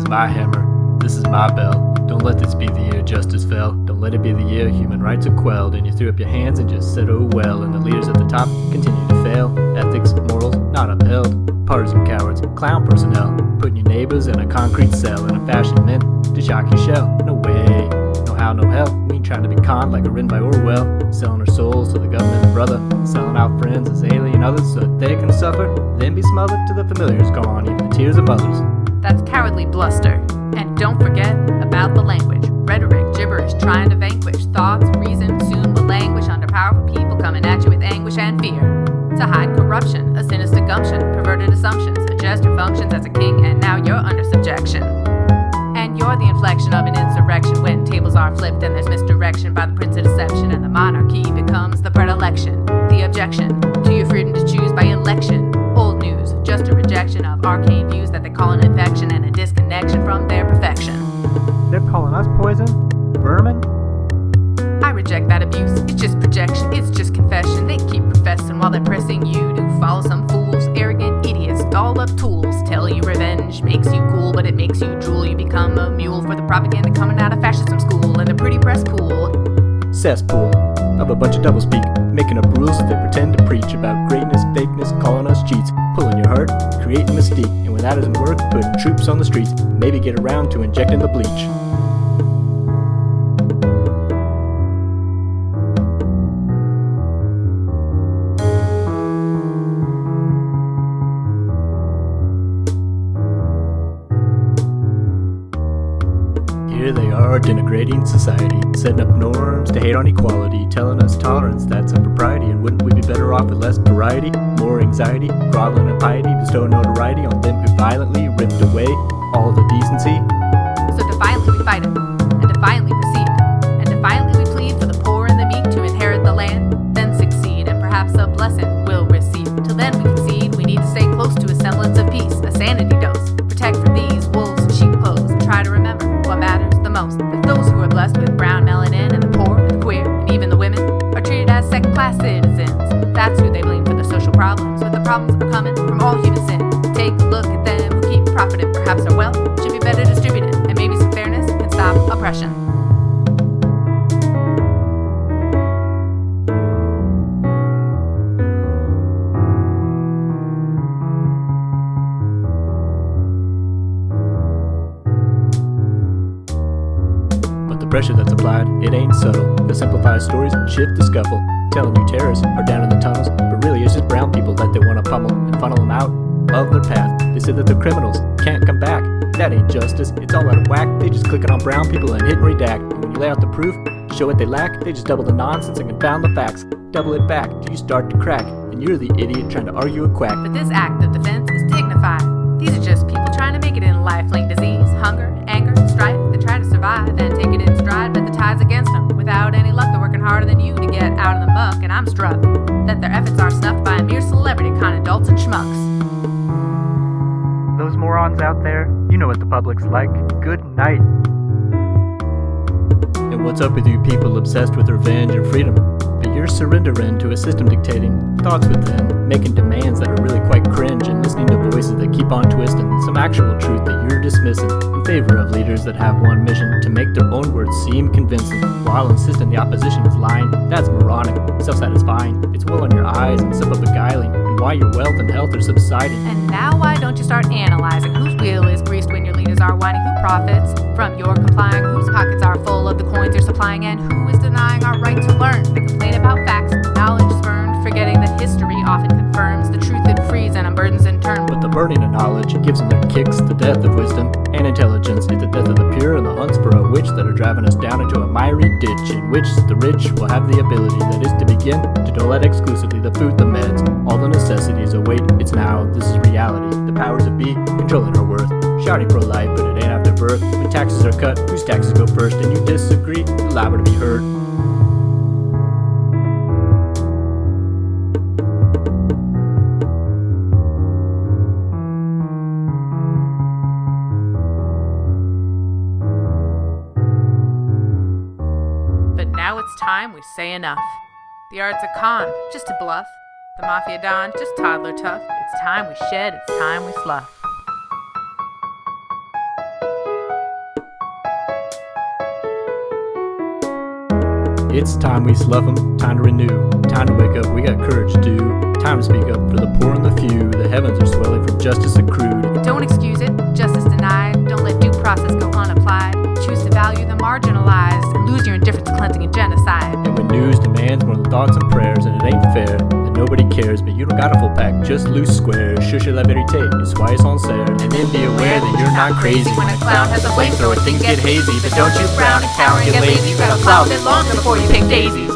my hammer. This is my bell. Don't let this be the year justice fell. Don't let it be the year human rights are quelled. And you threw up your hands and just said, oh well. And the leaders at the top continue to fail. Ethics, morals, not upheld. Partisan cowards, clown personnel. Putting your neighbors in a concrete cell. And a fashion meant to shock your shell. No way. No how, no hell. We ain't trying to be conned like a written by Orwell. Selling our souls to the government's brother. Selling out friends as alien others so that they can suffer. Then be smothered till the familiar's gone. Even the tears of mothers. That's cowardly bluster. And don't forget about the language. Rhetoric, gibberish, trying to vanquish. Thoughts, reason, soon will languish under powerful people coming at you with anguish and fear. To hide corruption, a sinister gumption, perverted assumptions, adjust your functions as a king, and now you're under subjection. And you're the inflection of an insurrection when tables are flipped and there's misdirection by the prince of deception, and the monarchy becomes the predilection. The objection to your freedom to choose by election. Old news, just a rejection of arcane views that they call an infection and a disconnection from their perfection. They're calling us poison? Vermin? I reject that abuse. It's just projection, it's just confession. They keep professing while they're pressing you to follow some fools, arrogant idiots, dolled up tools. Tell you revenge makes you cool, but it makes you drool. You become a mule for the propaganda coming out of fascism school and a pretty press pool. Cesspool of a bunch of doublespeak, making up rules that they pretend to preach about greatness, fakeness, calling us cheats, pulling your heart, creating mystique, and when that doesn't work, putting troops on the streets, maybe get around to injecting the bleach. Here they are denigrating society, setting up norms to hate on equality, telling us tolerance that's a propriety, and wouldn't we be better off with less variety, more anxiety, groveling in piety, bestowing notoriety on them who violently ripped away all the decency? So defiantly we fight it, and defiantly proceed, and defiantly we plead for the poor and the meek to inherit the land, then succeed, and perhaps a blessing we'll receive. Till then we concede we need to stay close to a semblance of peace, a sanity dose, protect from these wolves in sheep clothes, and try to remember what matters the most. That those who are blessed with brown melanin and the poor and the queer and even the women are treated as second-class citizens. That's who they blame for the social problems, but the problems are coming from all human sin. Take a look at them who keep profiting. Perhaps our wealth should be better distributed, and maybe some fairness can stop oppression. The pressure that's applied, it ain't subtle. The simplified stories shift the scuffle, telling you terrorists are down in the tunnels, but really it's just brown people that they want to pummel and funnel them out of their path. They say that they're criminals, can't come back. That ain't justice, it's all out of whack. They just clicking on brown people and hit and redact. And when you lay out the proof, show what they lack, they just double the nonsense and confound the facts. Double it back till you start to crack, and you're the idiot trying to argue a quack. But this act of defense is dignified. These are just people trying to make it in life, like disease, hunger, anger, strife. They try to survive and take it in stride, but the tide's against them. Without any luck, they're working harder than you to get out of the muck, and I'm struck that their efforts are snuffed by a mere celebrity kind of adults and schmucks. Those morons out there, you know what the public's like. Good night. And what's up with you people obsessed with revenge and freedom? But you're surrendering to a system dictating thoughts within, making demands that are really quite cringe, and listening to voices that keep on twisting some actual truth that you're dismissing in favor of leaders that have one mission: to make their own words seem convincing, while insisting the opposition is lying. That's moronic, self-satisfying. It's wool on your eyes and somewhat beguiling, and why your wealth and health are subsiding. And now why don't you start analyzing whose wheel is greased when your leaders are whining, who profits from your complying, whose pockets are full of the coins you're supplying, and who is denying our right to learn. They complain about facts, knowledge spurned, forgetting that history often confirms the truth it frees and unburdens in turn. But the burning of knowledge gives them their kicks, the death of wisdom, and intelligence is the death of the pure, and the hunts for a witch that are driving us down into a miry ditch, in which the rich will have the ability that is to begin to dole out exclusively the food, the meds, all the necessities await. It's now, this is reality. The powers that be controlling our worth, shouting pro-life, but it ain't after birth. When taxes are cut, whose taxes go first, and you disagree, you're liable to be heard. But now it's time we say enough. The art's a con, just a bluff. The mafia don, just toddler tough. It's time we shed, it's time we slough. It's time we slough 'em, time to renew, time to wake up, we got courage due. Time to speak up for the poor and the few. The heavens are swelling from justice accrued. Don't excuse it, justice denied. Don't let due process go unapplied. Choose to value the marginalized and lose your indifference to cleansing and genocide. And when news demands more than thoughts and prayers, and it ain't fair, that nobody cares, but you don't got a full pack, just loose squares. Shush la verite, soyez sincere. And then be aware that you're not crazy. When a clown has a flamethrower, things get hazy. But don't you frown and cower and get lazy. You gotta plow a bit longer before you pick daisies.